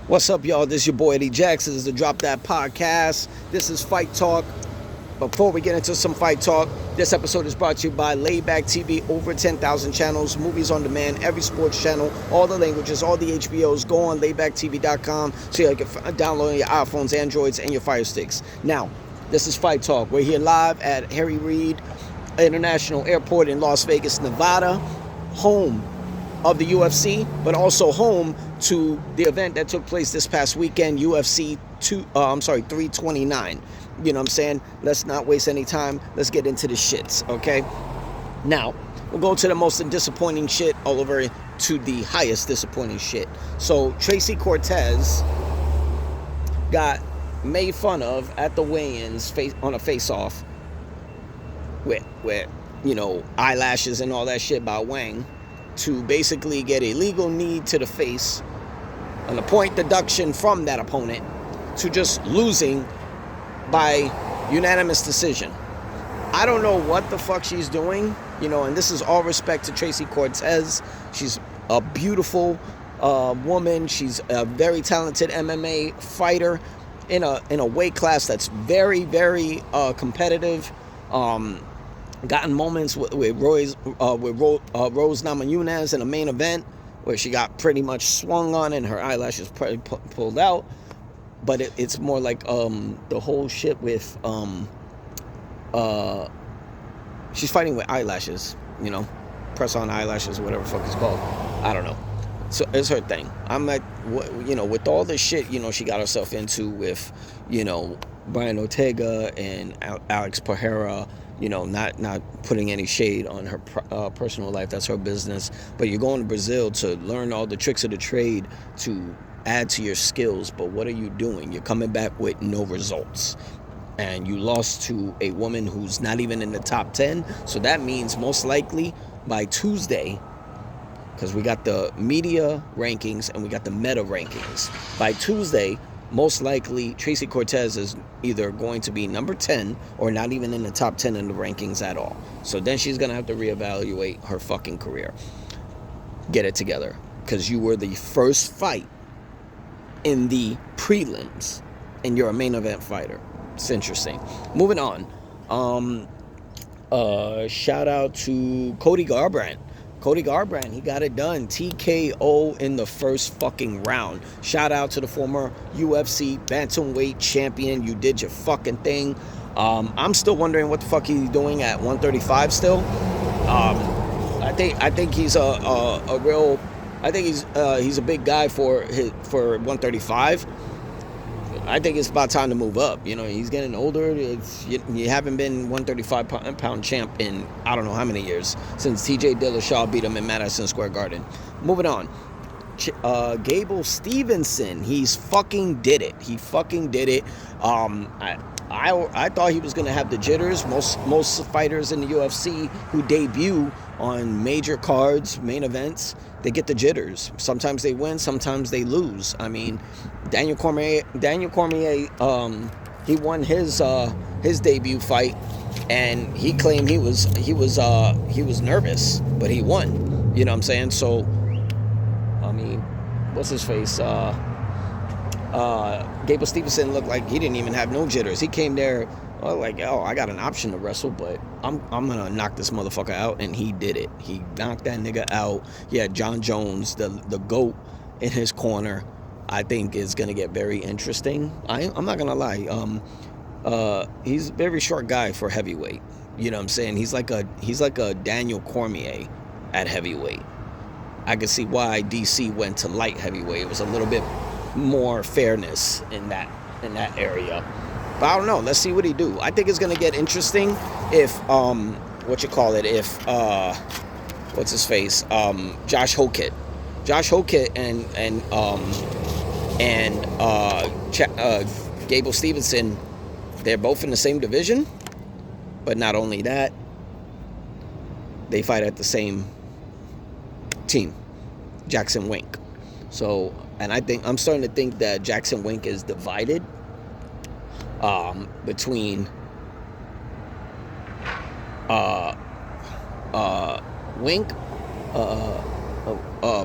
What's up, y'all? This is your boy Eddie Jackson. This is the Drop That Podcast. This is Fight Talk. Before we get into some Fight Talk, this episode is brought to you by Layback TV. Over 10,000 channels, movies on demand, every sports channel, all the languages, all the HBOs. Go on laybacktv.com so you can download on your iPhones, Androids, and your Fire Sticks. Now, this is Fight Talk. We're here live at Harry Reid International Airport in Las Vegas, Nevada, home of the UFC, but also home to the event that took place this past weekend, UFC 329. You know what I'm saying? Let's not waste any time. Let's get into the shits, okay? Now, we'll go to the most disappointing shit all over to the highest disappointing shit. So, Tracy Cortez got made fun of at the weigh-ins on a face-off with eyelashes and all that shit by Wang, to basically get a legal knee to the face, and a point deduction from that opponent, to just losing by unanimous decision. I don't know what the fuck she's doing, and this is all respect to Tracy Cortez. She's a beautiful woman. She's a very talented MMA fighter in a weight class that's very, very competitive. Gotten moments with Rose Namajunas in a main event where she got pretty much swung on and her eyelashes pulled out. But it's more like the whole shit with she's fighting with eyelashes, press on eyelashes, whatever the fuck it's called. I don't know. So it's her thing. I'm like, with all this shit, she got herself into with, Brian Ortega and Alex Pereira. Not putting any shade on her personal life. That's her business. But you're going to Brazil to learn all the tricks of the trade to add to your skills. But what are you doing? You're coming back with no results. And you lost to a woman who's not even in the top 10. So that means most likely by Tuesday, because we got the media rankings and we got the meta rankings. By Tuesday, most likely Tracy Cortez is either going to be number 10 or not even in the top 10 in the rankings at all. So then she's going to have to reevaluate her fucking career. Get it together. Because you were the first fight in the prelims and you're a main event fighter. It's interesting. Moving on. Shout out to Cody Garbrandt. Cody Garbrandt, he got it done. TKO in the first fucking round. Shout out to the former UFC bantamweight champion. You did your fucking thing. I'm still wondering what the fuck he's doing at 135 still. I think he's a real. I think he's a big guy for 135. I think it's about time to move up. He's getting older. You haven't been 135 pound champ in I don't know how many years, since TJ Dillashaw beat him in Madison Square Garden. Moving on. Gable Stevenson, he's fucking did it. He fucking did it. I thought he was gonna have the jitters. Most fighters in the UFC who debut on major cards, main events, they get the jitters. Sometimes they win, sometimes they lose. I mean, Daniel Cormier, he won his debut fight, and he claimed he was nervous, but he won. You know what I'm saying? So, I mean, what's his face? Gable Stevenson looked like he didn't even have no jitters. He came there I got an option to wrestle, but I'm gonna knock this motherfucker out, and he did it. He knocked that nigga out. He had John Jones, the GOAT, in his corner. I think is gonna get very interesting. I'm not gonna lie. He's a very short guy for heavyweight. You know what I'm saying? He's like a Daniel Cormier at heavyweight. I could see why DC went to light heavyweight. It was a little bit more fairness in that area. But I don't know. Let's see what he do. I think it's gonna get interesting if if what's his face? Josh Hokett. Josh Hokett and Gable Stevenson, they're both in the same division. But not only that, they fight at the same team, Jackson Wink. So, and I'm starting to think that Jackson Wink is divided between Wink,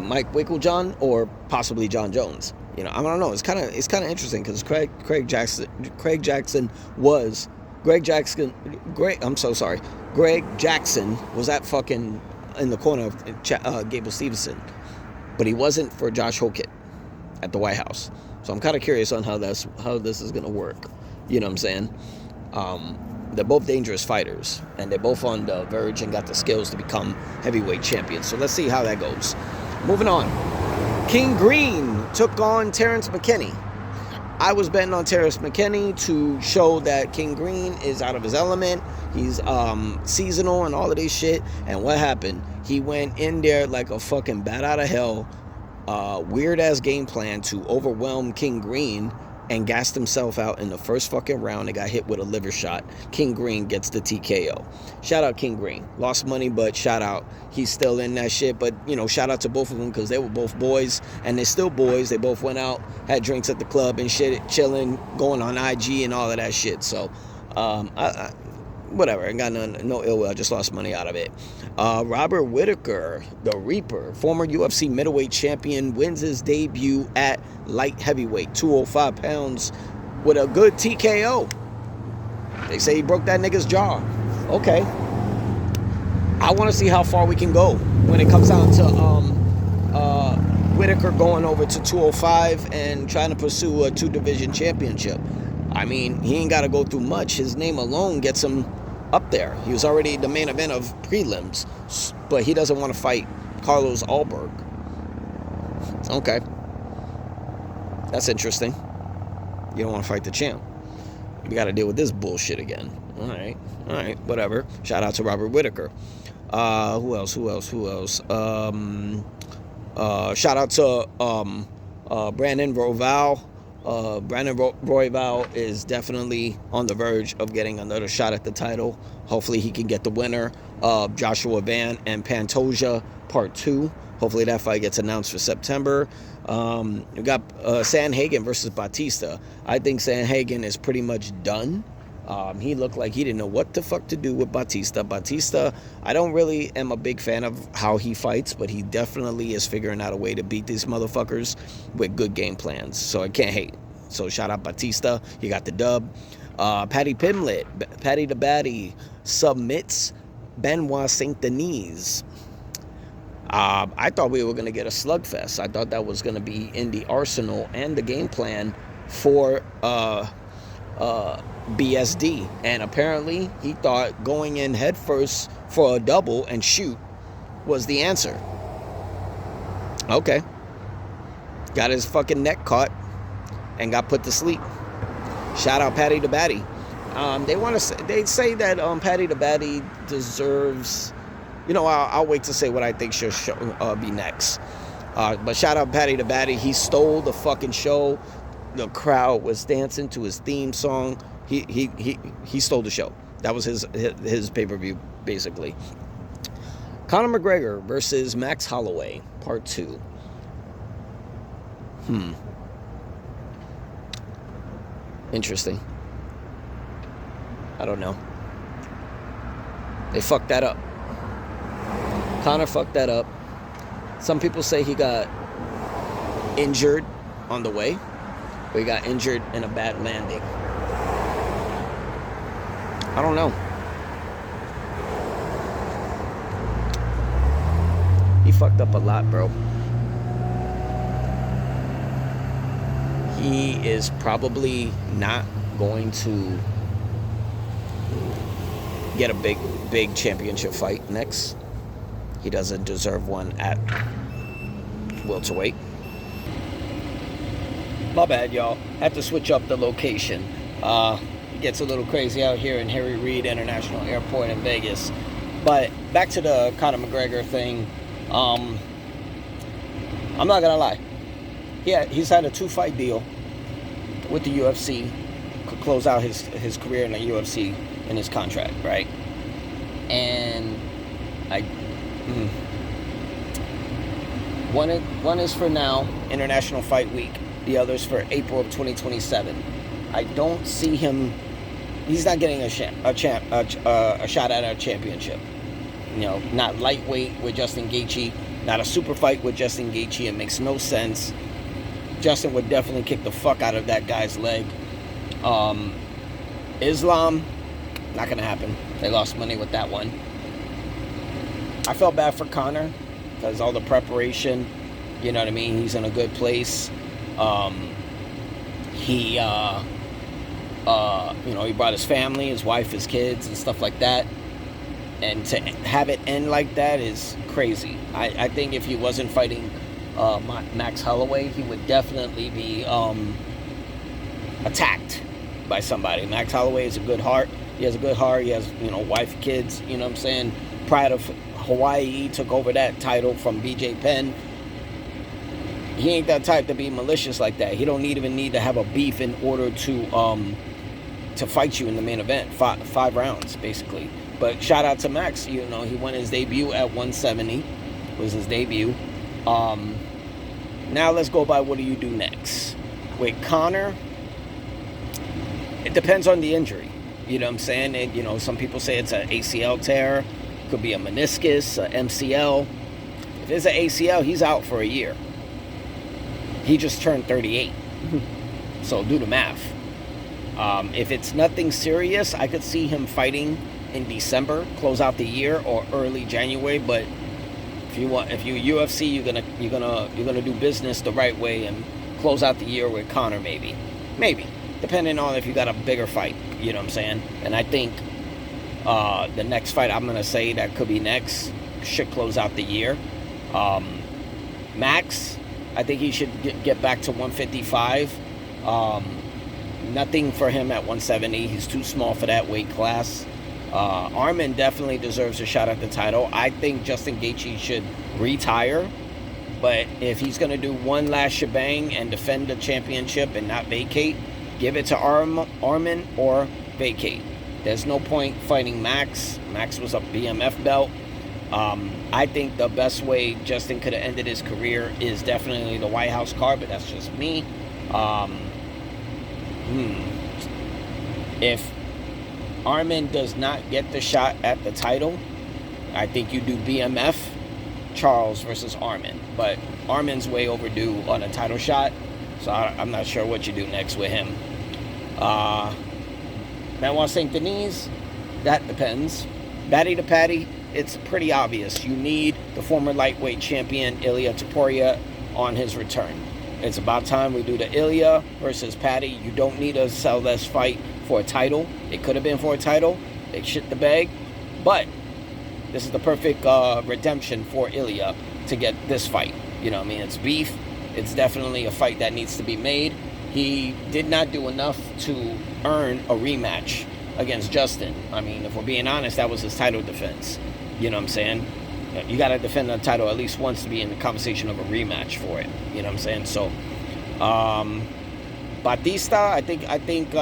Mike Wigglejohn, or possibly John Jones. You know, I don't know. It's kind of interesting because Greg Jackson was at fucking in the corner of Gable Stevenson, but he wasn't for Josh Hokett at the White House. So I'm kind of curious on how this is gonna work. You know what I'm saying? They're both dangerous fighters, and they're both on the verge and got the skills to become heavyweight champions. So let's see how that goes. Moving on. King Green took on Terrence McKinney. I was betting on Terrence McKinney to show that King Green is out of his element. He's seasonal and all of this shit. And what happened? He went in there like a fucking bat out of hell. Weird-ass game plan to overwhelm King Green and gassed himself out in the first fucking round and got hit with a liver shot. King Green gets the TKO. Shout out King Green. Lost money, but shout out. He's still in that shit. But, you know, shout out to both of them because they were both boys. And they're still boys. They both went out, had drinks at the club and shit, chilling, going on IG and all of that shit. So, whatever. I got no ill will. I just lost money out of it. Robert Whittaker, the Reaper, former UFC middleweight champion, wins his debut at light heavyweight, 205 pounds, with a good TKO. They say he broke that nigga's jaw. Okay. I want to see how far we can go when it comes down to Whittaker going over to 205 and trying to pursue a 2-division championship. I mean, he ain't got to go through much. His name alone gets him up there. He was already the main event of prelims, but he doesn't want to fight Carlos Ulberg. Okay. That's interesting. You don't want to fight the champ. You got to deal with this bullshit again. All right, whatever. Shout out to Robert Whittaker. Who else? Shout out to Brandon Royval. Brandon Royval is definitely on the verge of getting another shot at the title. Hopefully he can get the winner of Joshua Van and Pantoja Part 2. Hopefully that fight gets announced for September. We got Sandhagen versus Batista. I think Sandhagen is pretty much done. He looked like he didn't know what the fuck to do with Batista. Batista, I don't really am a big fan of how he fights, but he definitely is figuring out a way to beat these motherfuckers with good game plans. So I can't hate. So shout out Batista. He got the dub. Paddy Pimblett, Paddy the Baddy, submits Benoit Saint Denis. I thought we were going to get a slugfest. I thought that was going to be in the arsenal and the game plan for BSD, and apparently he thought going in head first for a double and shoot was the answer. Okay. Got his fucking neck caught and got put to sleep. Shout out Paddy the Baddy. They say that Paddy the Baddy deserves, you know, I'll wait to say what I think should be next. But shout out Paddy the Baddy. He stole the fucking show. The crowd was dancing to his theme song. He stole the show. That was his pay-per-view, basically. Conor McGregor versus Max Holloway, Part 2. Interesting. I don't know. They fucked that up. Conor fucked that up. Some people say he got injured on the way, or he got injured in a bad landing. I don't know. He fucked up a lot, bro. He is probably not going to get a big championship fight next. He doesn't deserve one at welterweight. My bad, y'all. Had to switch up the location. It gets a little crazy out here in Harry Reid International Airport in Vegas. But back to the Conor McGregor thing. I'm not gonna lie. He's had a 2-fight deal with the UFC. Could close out his career in the UFC in his contract, right? And one is for now, International Fight Week. The other's for April of 2027. I don't see him. He's not getting a shot at our championship. You know, not lightweight with Justin Gaethje, Not a super fight with Justin Gaethje. It makes no sense. Justin would definitely kick the fuck out of that guy's leg. Islam, not going to happen. They lost money with that one. I felt bad for Conor because all the preparation, you know what I mean? He's in a good place. He brought his family, his wife, his kids, and stuff like that. And to have it end like that is crazy. I think if he wasn't fighting Max Holloway, he would definitely be attacked by somebody. Max Holloway is a good heart. He has a good heart. He has, wife, kids. You know what I'm saying? Pride of Hawaii, he took over that title from BJ Penn. He ain't that type to be malicious like that. He don't even need to have a beef in order to fight you in the main event. Five rounds, basically. But shout out to Max. He won his debut at 170. Was his debut. Now let's go by what do you do next. With Conor, it depends on the injury. You know what I'm saying? And, some people say it's an ACL tear. Could be a meniscus, a MCL. If it's an ACL, he's out for a year. He just turned 38. So do the math. If it's nothing serious, I could see him fighting in December, close out the year, or early January. But if you UFC, you're gonna do business the right way and close out the year with Conor, maybe, depending on if you got a bigger fight. You know what I'm saying? And I think the next fight I'm gonna say that could be next should close out the year. Max, I think he should get back to 155. Nothing for him at 170. He's too small for that weight class. Arman definitely deserves a shot at the title. I think Justin Gaethje should retire. But if he's going to do one last shebang and defend the championship and not vacate, give it to Arman or vacate. There's no point fighting Max. Max was a BMF belt. I think the best way Justin could have ended his career is definitely the White House card, but that's just me. If Arman does not get the shot at the title, I think you do BMF, Charles versus Arman. But Arman's way overdue on a title shot, so I'm not sure what you do next with him. Benoit St. Denis, that depends. Batty to Patty, it's pretty obvious. You need the former lightweight champion Ilia Topuria on his return. It's about time we do the Ilia versus Patty. You don't need to sell this fight for a title. It could have been for a title. They shit the bag. But this is the perfect redemption for Ilia to get this fight. You know what I mean? It's beef. It's definitely a fight that needs to be made. He did not do enough to earn a rematch against Justin. I mean, if we're being honest, that was his title defense. You know what I'm saying? You got to defend the title at least once to be in the conversation of a rematch for it. You know what I'm saying? So, Batista, I think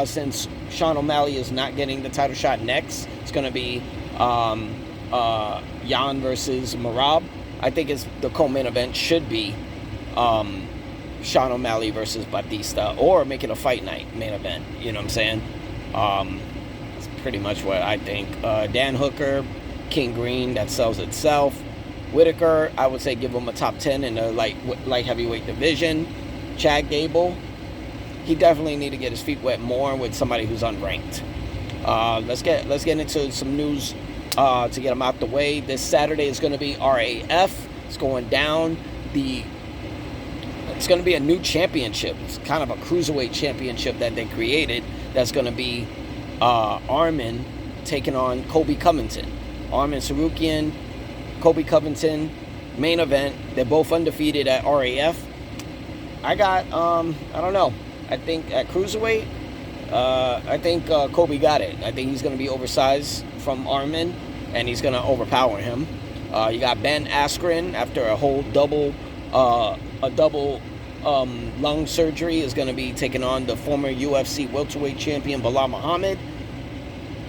since Sean O'Malley is not getting the title shot next, it's going to be Jan versus Merab. I think the co-main event should be Sean O'Malley versus Batista, or make it a fight night main event. You know what I'm saying? That's pretty much what I think. Dan Hooker, King Green, that sells itself. Whitaker, I would say give him a top 10 in the light heavyweight division. Chad Gable, he definitely need to get his feet wet more with somebody who's unranked. Let's get into some news to get them out the way. This Saturday is going to be RAF. It's going down. It's going to be a new championship. It's kind of a cruiserweight championship that they created. That's going to be Arman taking on Colby Covington. Arman Tsarukyan, Colby Covington, main event. They're both undefeated at RAF. I don't know. I think at cruiserweight, I think Colby got it. I think he's going to be oversized from Arman, and he's going to overpower him. You got Ben Askren after a whole double lung surgery is going to be taking on the former UFC welterweight champion Bilal Muhammad.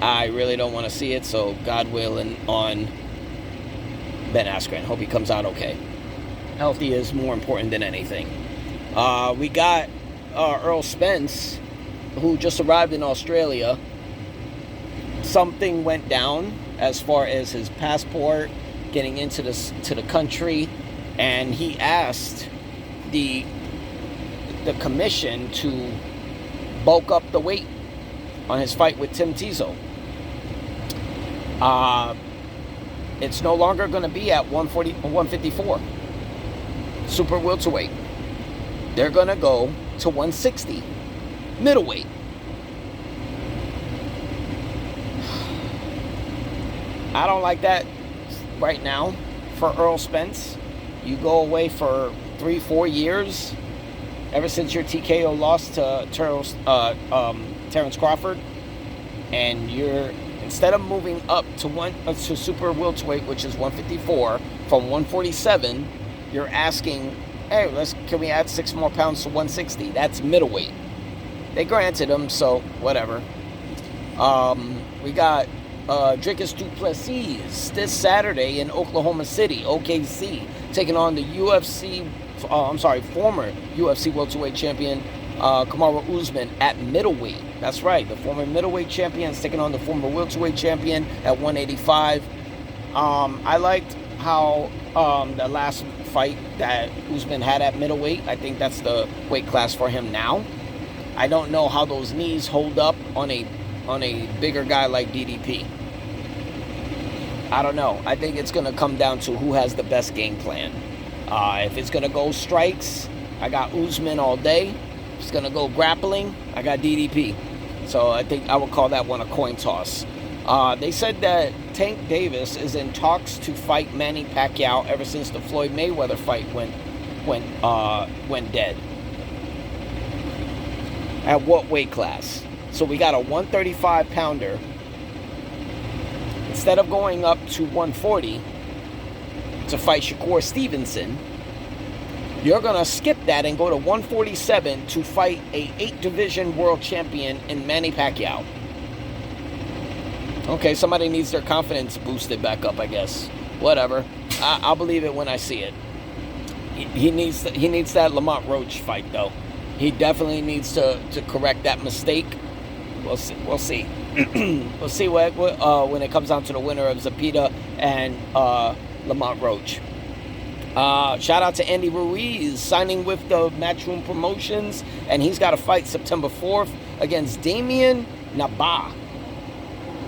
I really don't want to see it, so God willing on Ben Askren. Hope he comes out okay. Healthy is more important than anything. We got Earl Spence, who just arrived in Australia. Something went down as far as his passport, getting into the country. and he asked the commission to bulk up the weight on his fight with Tim Tszyu. It's no longer going to be at 154 super welterweight. They're going to go to 160 middleweight. I don't like that right now for Errol Spence. You go away for 3-4 years ever since your TKO loss to Terrence Crawford, and you're, instead of moving up to super welterweight, which is 154 from 147, you're asking, hey, can we add 6 more pounds to 160? That's middleweight. They granted him, so whatever. We got Dricus du Plessis this Saturday in Oklahoma City, OKC, taking on the former UFC welterweight champion Kamaru Usman at middleweight. That's right, the former middleweight champion is taking on the former welterweight champion at 185. I liked how the last fight that Usman had at middleweight, I think that's the weight class for him now. I don't know how those knees hold up on a bigger guy like DDP. I don't know. I think it's going to come down to who has the best game plan. If it's going to go strikes, I got Usman all day. If it's going to go grappling, I got DDP. So I think I would call that one a coin toss. They said that Tank Davis is in talks to fight Manny Pacquiao ever since the Floyd Mayweather fight went dead. At what weight class? So we got a 135 pounder. Instead of going up to 140 to fight Shakur Stevenson, you're going to skip that and go to 147 to fight a 8-division world champion in Manny Pacquiao. Okay, somebody needs their confidence boosted back up, I guess. Whatever. I'll believe it when I see it. He needs that Lamont Roach fight, though. He definitely needs to correct that mistake. We'll see. We'll see. We'll see when it comes down to the winner of Zepeda and Lamont Roach. Shout out to Andy Ruiz signing with the Matchroom Promotions, and he's got a fight September 4th against Damian Nabaa.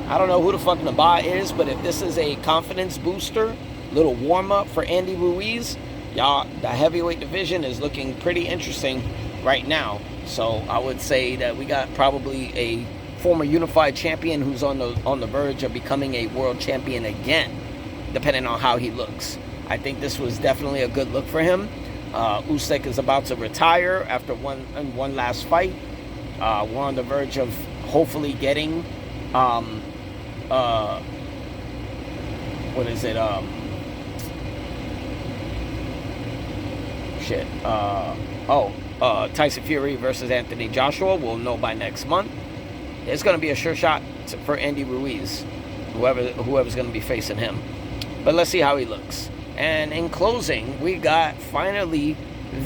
I don't know who the fuck Nabaa is, but if this is a confidence booster, little warm-up for Andy Ruiz, y'all, the heavyweight division is looking pretty interesting right now. So I would say that we got probably a former unified champion who's on the verge of becoming a world champion again, depending on how he looks. I think this was definitely a good look for him. Usyk is about to retire after one last fight. We're on the verge of hopefully getting what is it? Tyson Fury versus Anthony Joshua. We'll know by next month. It's going to be a sure shot for Andy Ruiz, whoever's going to be facing him. But let's see how he looks. And in closing, we got finally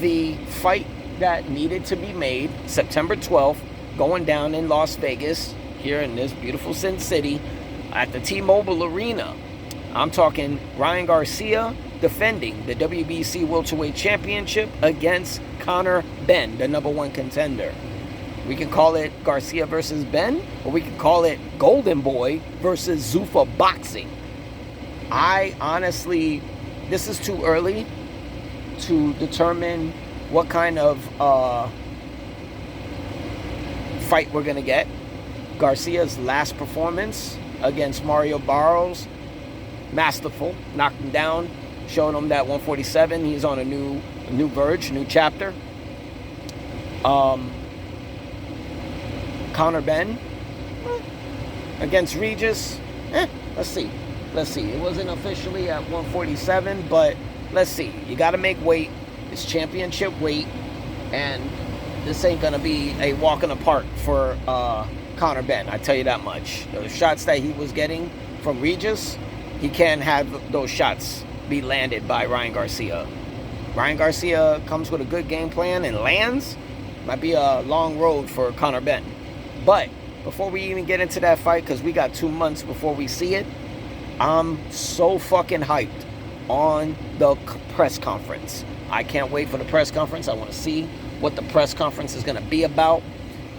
the fight that needed to be made, September 12th, going down in Las Vegas, here in this beautiful Sin City, at the T-Mobile Arena. I'm talking Ryan Garcia defending the WBC Welterweight Championship against Conor Benn, the #1 contender. We can call it Garcia versus Benn, or we can call it Golden Boy versus Zuffa Boxing. I honestly, this is too early to determine what kind of fight we're going to get. Garcia's last performance against Mario Barros, masterful, knocked him down, showing him that 147, he's on a new verge, new chapter. Conor Benn against Regis, let's see. It wasn't officially at 147, but let's see. You got to make weight. It's championship weight, and this ain't going to be a walk in the park for Conor Benn, I tell you that much. The shots that he was getting from Regis, he can't have those shots be landed by Ryan Garcia. Ryan Garcia comes with a good game plan and lands. Might be a long road for Conor Benn. But before we even get into that fight, because we got 2 months before we see it, I'm so fucking hyped on the press conference. I can't wait for the press conference. I want to see what the press conference is going to be about,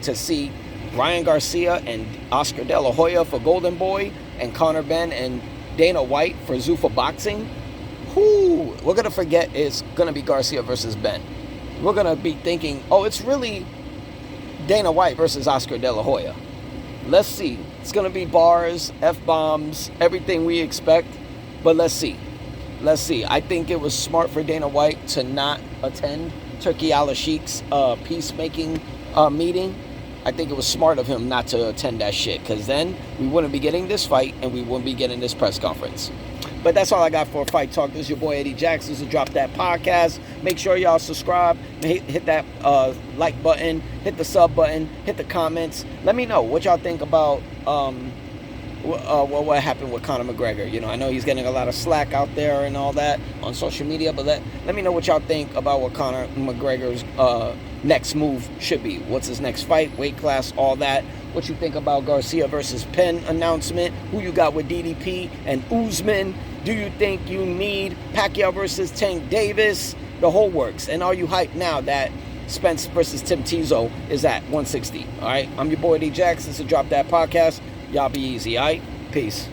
to see Ryan Garcia and Oscar De La Hoya for Golden Boy, and Conor Benn and Dana White for Zuffa Boxing. Who we're going to forget is going to be Garcia versus Benn. We're going to be thinking, oh, it's really Dana White versus Oscar De La Hoya. Let's see. It's going to be bars, F-bombs, everything we expect. But let's see. Let's see. I think it was smart for Dana White to not attend Turki Al-Sheikh's peacemaking meeting. I think it was smart of him not to attend that shit, because then we wouldn't be getting this fight and we wouldn't be getting this press conference. But that's all I got for Fight Talk. This is your boy Eddie Jackson. This is Drop That Podcast. Make sure y'all subscribe. Hit that like button. Hit the sub button. Hit the comments. Let me know what y'all think about what happened with Conor McGregor. You know, I know he's getting a lot of slack out there and all that on social media, but let me know what y'all think about what Conor McGregor's next move should be. What's his next fight, weight class, all that. What you think about Garcia versus Penn announcement? Who you got with DDP and Usman? Do you think you need Pacquiao versus Tank Davis? The whole works. And are you hyped now that Spence versus Tim Tszyu is at 160? All right, I'm your boy D Jackson. This is Drop That Podcast. Y'all be easy, all right? Peace.